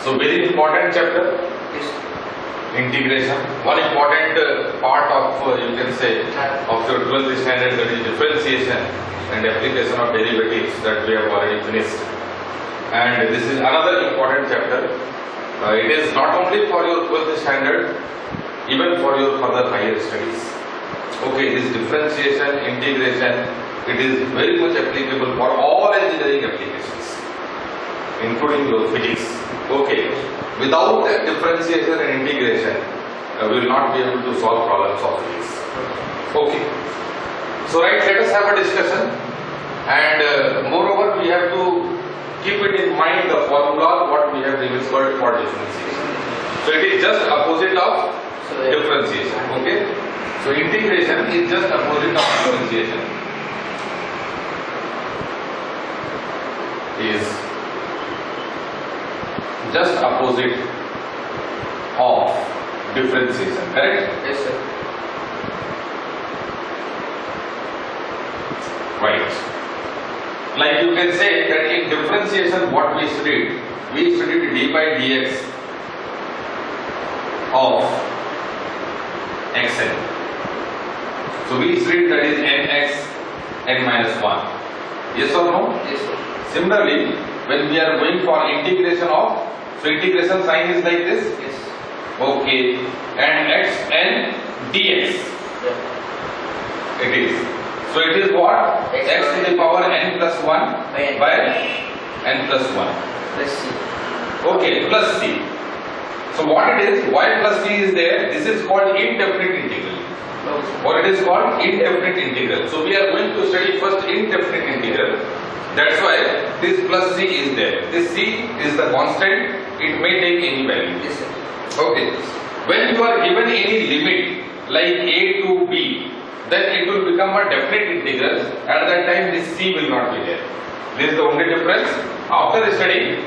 So very important chapter. Yes. Integration. One important part of you can say of your 12th standard, that is differentiation and application of derivatives, that we have already finished. And this is another important chapter. It is not only for your 12th standard, even for your further higher studies. Okay, this differentiation, integration, it is very much applicable for all engineering applications, including your physics. Okay, without differentiation and integration, we will not be able to solve problems of physics. Okay, so right, let us have a discussion, and moreover, we have to keep it in mind the formula what we have remembered for differentiation. So it is just opposite of differentiation. Okay, so integration is just opposite of differentiation. Is just opposite of differentiation, correct? Yes, sir. Right. Like you can say that in differentiation what we studied d by dx of xn. So we studied that is nx n minus 1. Yes or no? Yes, sir. Similarly, when we are going for integration of, so integration sign is like this. Yes. Okay, and xn dx. Yeah. It is. So it is what? X to the power n plus 1 by n plus 1. Let's see. Okay, plus c. So what it is? Why plus c is there? This is called indefinite integral. No, sir. Or it is called indefinite integral. So we are going to study first indefinite integral. That's why this plus c is there. This c is the constant. It may take any value. Yes, sir. Okay. When you are given any limit like a to b, then it will become a definite integral. At that time, this c will not be there. This is the only difference. After studying,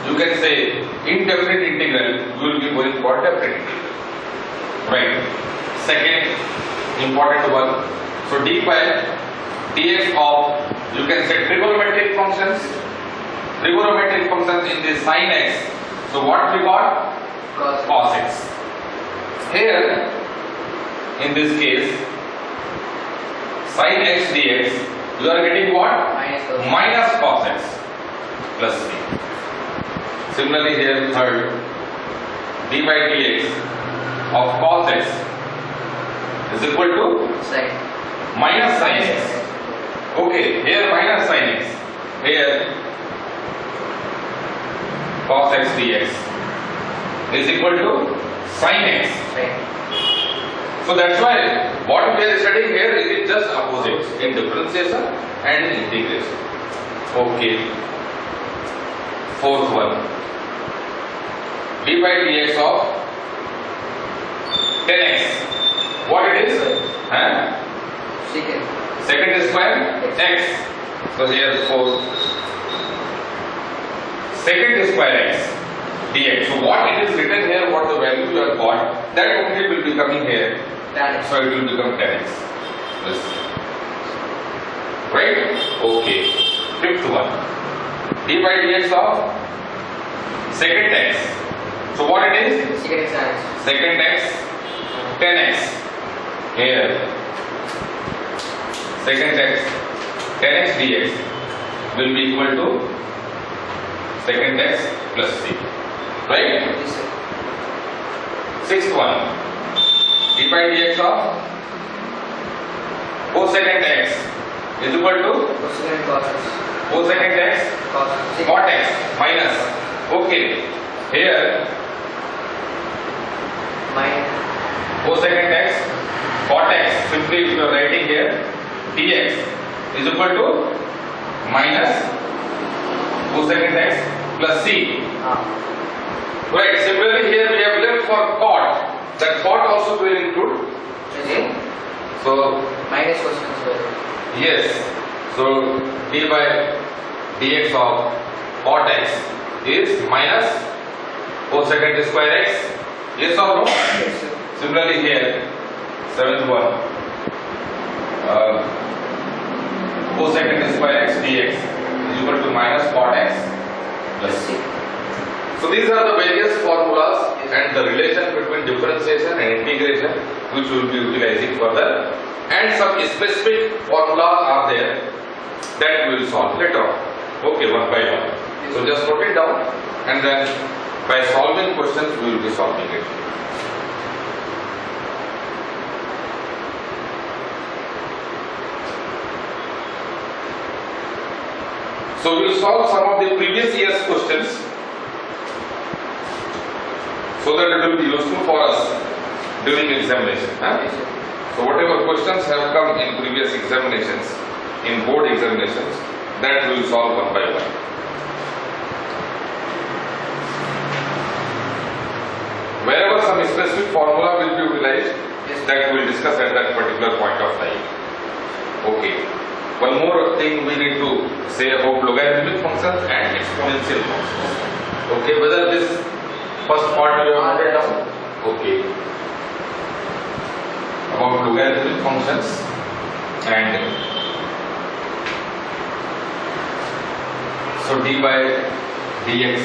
you can say indefinite integral. You will be going for definite integral. Right. Second important one. So d by dx of, you can say trigonometric functions. Trigonometric functions in the sin x. So what we got? Cos x. Here, in this case, sin x dx, you are getting what? Minus cos x plus c. Similarly here, third, d by dx of cos x is equal to Sin. minus sin x. Okay, here minus sin x. Here cos x dx is equal to sin x. Sin. So that's why what we are studying here is just opposites in differentiation and integration. Okay. Fourth one. D by dx of 10x. What it is? Huh? Second. Second square x. So here 4. Second square x dx. So what it is written here, what the value you have got, that only will be coming here. Tan. So it will become 10x. This. Right? Okay. Fifth one. D by dx of second x. So what it is? Second exam. Second x 10x. Here. Second x 10x dx will be equal to second x plus c. Right? Yes, sir. Sixth one. D by dx of cosecant x is equal to Cosecant cos x. cosecant x cot x minus. Okay. Here Minus. cosecant x cot x, simply if you are writing here dx is equal to minus cosecant x plus c. Right. Similarly here we have left for cot. That cot also will include. Okay. So Minus cosecant square. yes. So d by dx of cot x is minus cosecant square x. Yes or no? Yes, sir. Similarly here, seventh one. Cosecant square x dx is equal to minus cot x plus c. So these are the various formulas and the relation between differentiation and integration which we will be utilizing further, and some specific formulas are there that we will solve later on. Okay, one by one. So just note it down, and then by solving questions we will be solving it. So we will solve some of the previous year's questions so that it will be useful for us during examination. So whatever questions have come in previous examinations, in board examinations, that we will solve one by one. Wherever some specific formula will be utilized, that we will discuss at that particular point of time. Okay. One more thing we need to say about logarithmic functions and exponential functions. Okay, whether this first part you have noted down? Okay. About logarithmic functions and so d by dx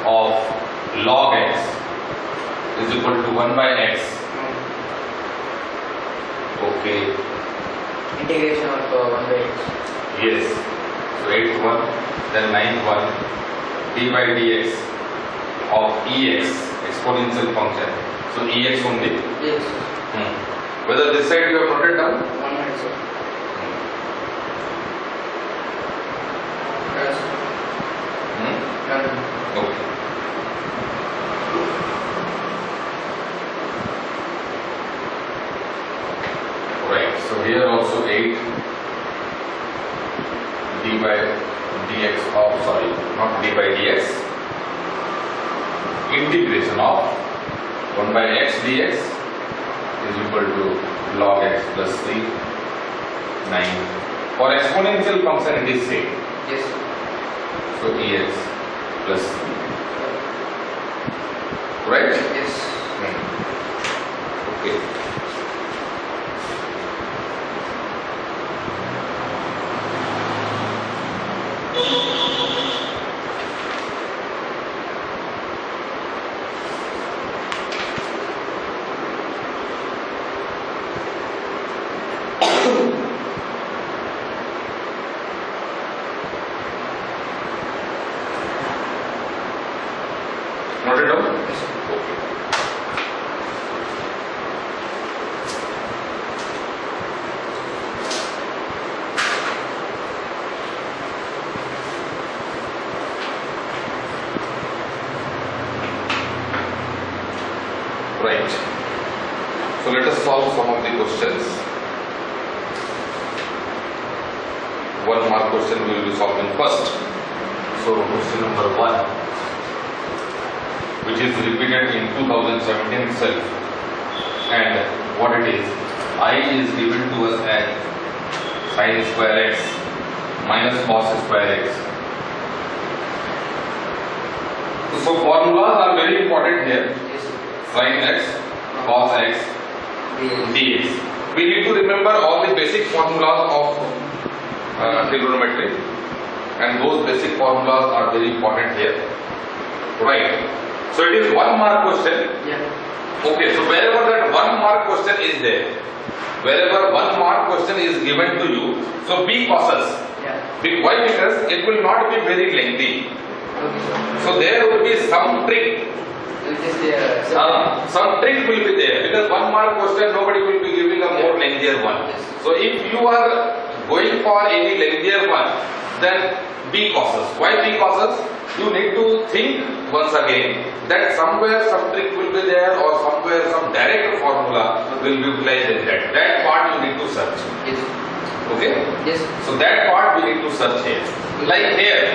of log x is equal to 1 by x. Okay. Integration of 1 by x. Yes. So 8th one, then 9th one, d by dx of ex, exponential function. So ex only. Yes. Whether this side you have noted down? 1 minute, sir. Yes. Okay. Right. So here also 8 d by dx of, sorry, not d by dx, integration of 1 by x dx is equal to log x plus 3, 9. For exponential function it is same. Yes. So ex plus 3. Right? Yes. Okay. Noted down? Yes. Okay. Right. So let us solve some of the questions. 1 mark question we will be solving first. So question number 1, which is repeated in 2017 itself, and what it is, I is given to us as sin square x minus cos square x. So formulas are very important here. Yes. Sin x, cos x, dx. We need to remember all the basic formulas of trigonometry, and those basic formulas are very important here. Right. So it is 1 mark question. Yeah. Okay. So wherever that 1 mark question is there, wherever 1 mark question is given to you, so be cautious. Yeah. Why? Because it will not be very lengthy. Okay, sir. So there will be some trick. It is Some trick will be there, because 1 mark question nobody will be giving a more lengthier one. Yes. So if you are going for any lengthier one, then be cautious. Why be cautious? You need to think once again that somewhere some trick will be there, or somewhere some direct formula will be utilized in that. That part you need to search. Yes. Okay? Yes. So that part we need to search here. Like here.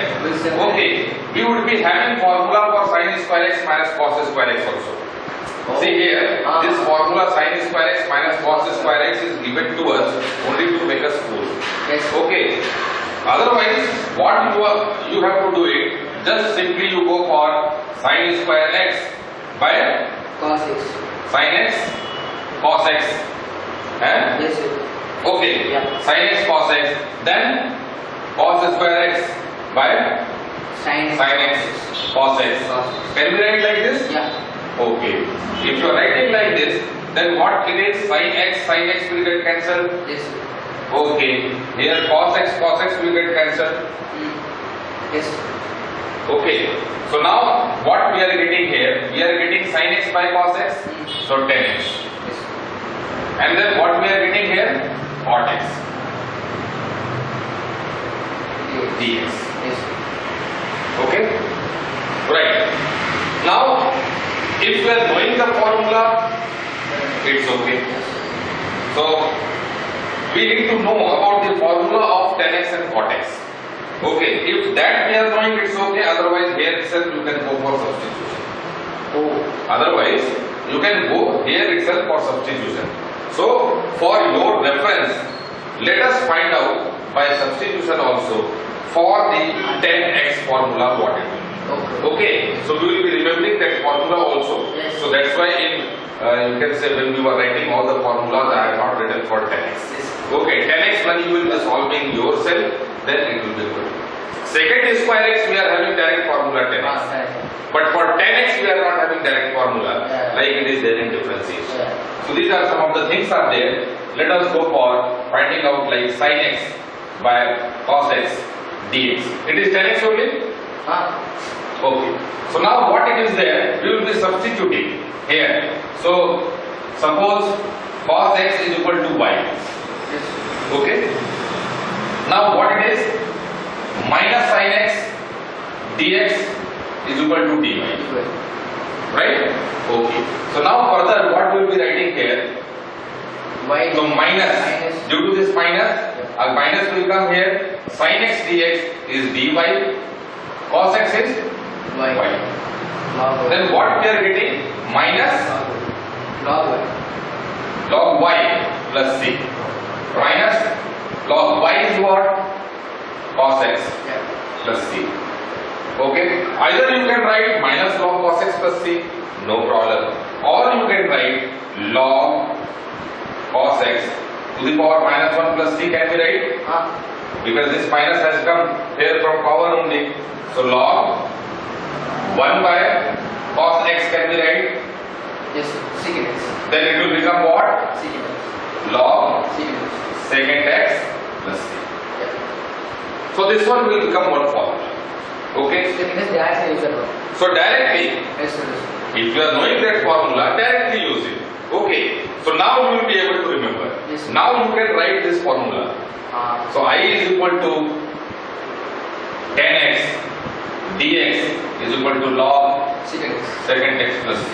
Okay, we would be having formula for sin square x minus cos square x also. Oh. See here, this formula sin square x minus cos square x is given to us only to make us fool. Yes. Okay. Otherwise, what you have to do it, just simply you go for sin square x by Cos x. sin x cos x. Yes, sir. Okay. Yeah. Sin x cos x, then cos square x by Sin x, cos x. Can we write like this? Yeah. Okay. If you are writing like this, then what it is? Sin x will get cancelled. Yes. Okay. Here cos x will get cancelled. Yes. Okay. So now what we are getting here? We are getting sin x by cos x. So 10x. Yes. And then what we are getting here? Cot x. Dx. Yes. Okay? Right. Now, if we are knowing the formula, it's okay. So, we need to know about the formula of 10x and cot x. Okay, if that we are knowing, it's okay. Otherwise, here itself you can go for substitution. Otherwise, you can go here itself for substitution. So, for your reference, let us find out by substitution also for the 10x formula what it will be. Okay, so we will be remembering that formula also. Yes. So that's why in you can say when we were writing all the formulas, I have not written for 10x. Yes. Okay, 10x when you will be solving yourself, then it will be good. Second square x we are having direct formula 10x. But for 10x we are not having direct formula like it is there in differentiation. So these are some of the things are there. Let us go for finding out like sin x by cos x dx. It is 10x only? Okay. So now what it is there, we will be substituting here. So suppose cos x is equal to y. Okay. Now what it is? Minus sin x dx is equal to dy. Right? Okay. So now further what we will be writing here? Y. So minus. Due to this minus, a minus will come here. Sin x dx is dy. Cos x is y. Then what we are getting? Minus log y plus c. Minus log y is what? Cos x plus c. Okay. Either you can write minus log cos x plus c, no problem. Or you can write log cos x to the power minus 1 plus c. Can we write? Because this minus has come here from power only. So log 1 by cos x can be write? Yes, secant x. Then it will become what? Secant x. Log Secant x. secant x plus c. So this one will become one formula. Okay? Secant x directly use that one. So directly, Yes, sir. if you are knowing that formula, directly use it. Okay. So now you will be able to remember. Yes, sir. Now you can write this formula. So I is equal to 10x dx is equal to log Secant x. secant x plus c.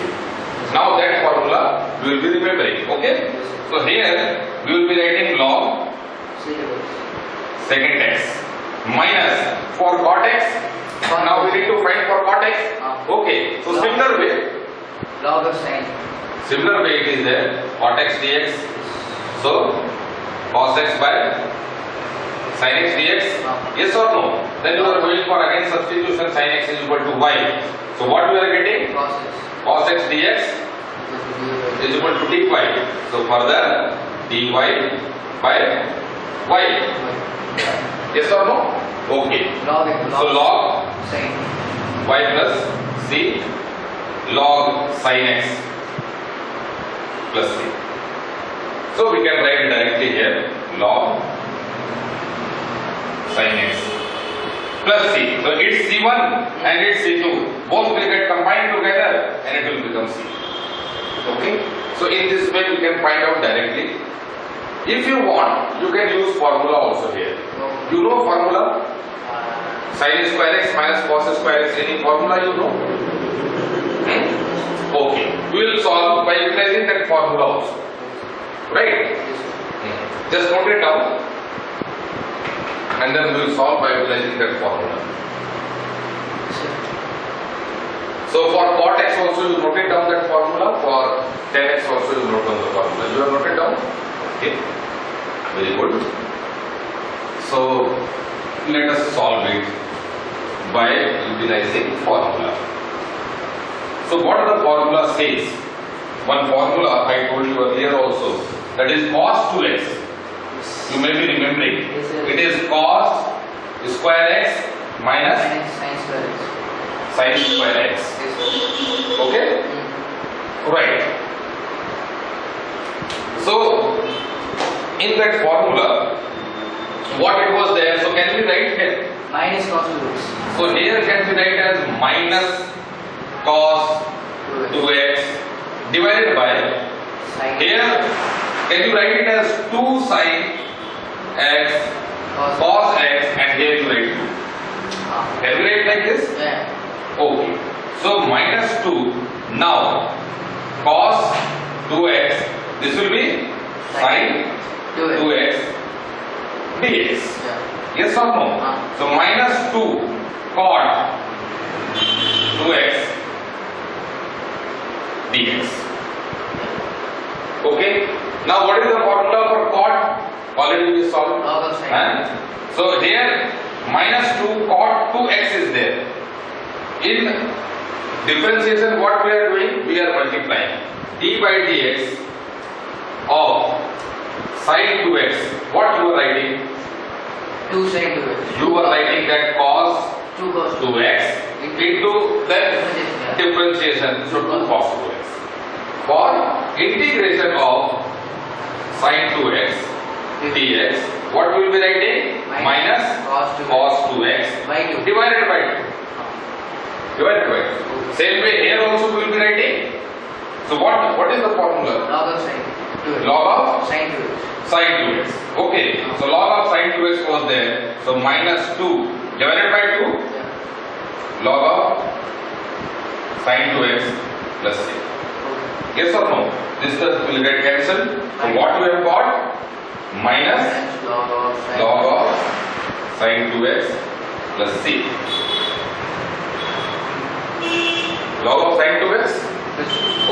Now that formula we will be remembering. Okay? So here we will be writing log Secant x. secant x minus for cot x. Now we need to find for cot x. Okay. So similar way. Log of sin. Similar way it is there. Cot x dx. So cos x by sin x dx. Yes or no? Then you are going for again substitution. Sin x is equal to y. So what we are getting? Cos x. Cos x dx is equal to dy. So further dy by y. Yes or no? Okay. Log x. So log sin. y plus c log sin x plus c. So we can write directly here log sin x plus c. So it's c1 and it's c2. Both will get combined together and it will become c. Okay. So in this way we can find out directly. If you want, you can use formula also here. You know formula? Sin square x minus cos square x. Any formula you know? Okay. We will solve by utilizing that formula also. Right? Just note it down. And then we will solve by utilizing that formula. So for cot x also you note it down that formula. For 10x also you note down the formula. You have noted down? Okay. Very good. So let us solve it by utilizing formula. So what the formula says? One formula I told you earlier also, that is cos 2x. You may be remembering. It is cos square x minus Sine square x. sin square x. Yes, sir. Okay? Right. So, in that formula, what it was there, so can we write here? Minus cos 2x. So here can be write as minus cos 2x divided by, Sine here can you write it as 2 sin x cos x, and here you write 2. Can we write like this? Yeah. Okay. So minus 2, now cos 2x, this will be sin 2x dx. Yeah. Yes or no? So minus 2 cot 2x dx. Okay. Now what is the formula for cot? Already we solved. Log of sine. So here minus 2 cot 2x is there. In differentiation what we are doing? We are multiplying d by dx of sin 2x. What you are writing? 2 sine 2x. You are writing that cos 2 cos 2x into that differentiation, so 2 cos 2x. For integration of sin 2x dx, what we will be writing? Minus cos 2x by 2. divided by 2. Divided by 2. Same way here also we will be writing. So what is the formula? Log of sine 2x. Log of Sine 2x. sin 2x. Okay. So log of sin 2x was there. So minus 2 divided by 2. Yeah. Log of sin 2x plus c. Yes or no? This will get cancelled. So what we have got? Minus Log of log of sin sine 2x plus c. Log of sin 2x?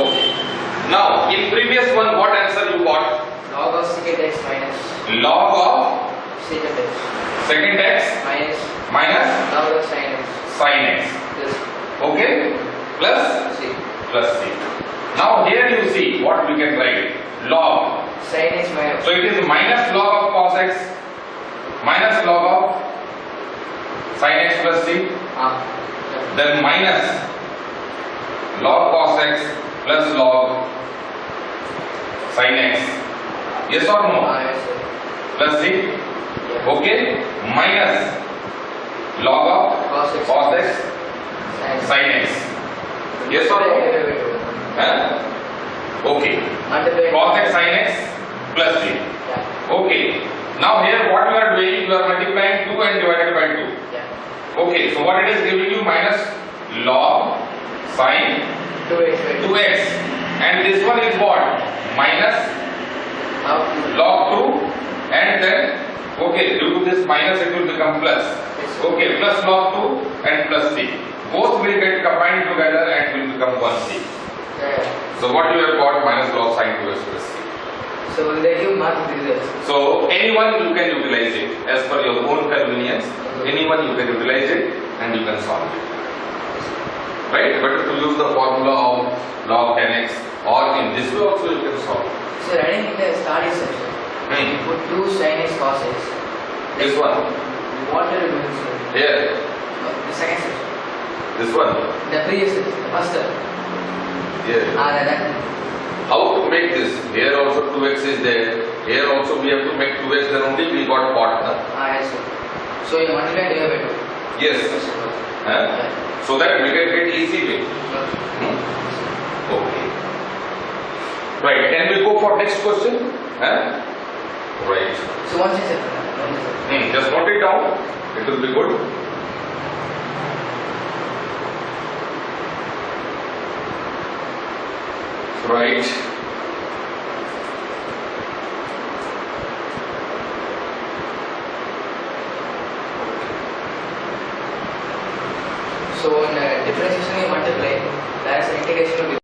Okay. Now, in previous one, what answer you got? log of secant x minus Log of secant x secant x minus log of sin x sin x. plus Okay? Plus c. plus c. Now here you see what we can write. Log. Sin x minus. So it is minus log of cos x minus log of sin x plus c. Then minus log cos x plus log sin x. Yes or no? Yes, sir. Plus c. Yeah. Okay? Minus log of Cos x. sin x. Yes or no? Huh? Okay. Multiply. Cos x sin x plus c. Yeah. Okay. Now here what you are doing, you are multiplying 2 and divided by 2. Yeah. Okay. So what it is giving you? Minus log sin 2x. 2x. And this one is what? Minus log 2, and then okay, due to this minus it will become plus. Okay, plus log 2 and plus c. Both will get combined together and will become 1c. Yeah. So what you have got? Minus log sin 2x plus c. So will they give mark results? So anyone you can utilize it as per your own convenience. Anyone you can utilize it and you can solve it. Right? Better to use the formula of log 10x, or in this way also you can solve it. So running in the study section, you put 2 sin x cos x. This one. What are you going to say? Here. The second section. This one. The previous section. The first one. Here. That. How to make this? Here also 2x is there. Here also we have to make 2x, then only we got partner. Yes, sir. So you multiply divided by 2. Yes. Yeah. So that we can get easy way. Okay. Okay. Right. Can we go for next question? Right. So one section. Just note it down. It will be good. Right. So in differentiation we multiply. That is integration of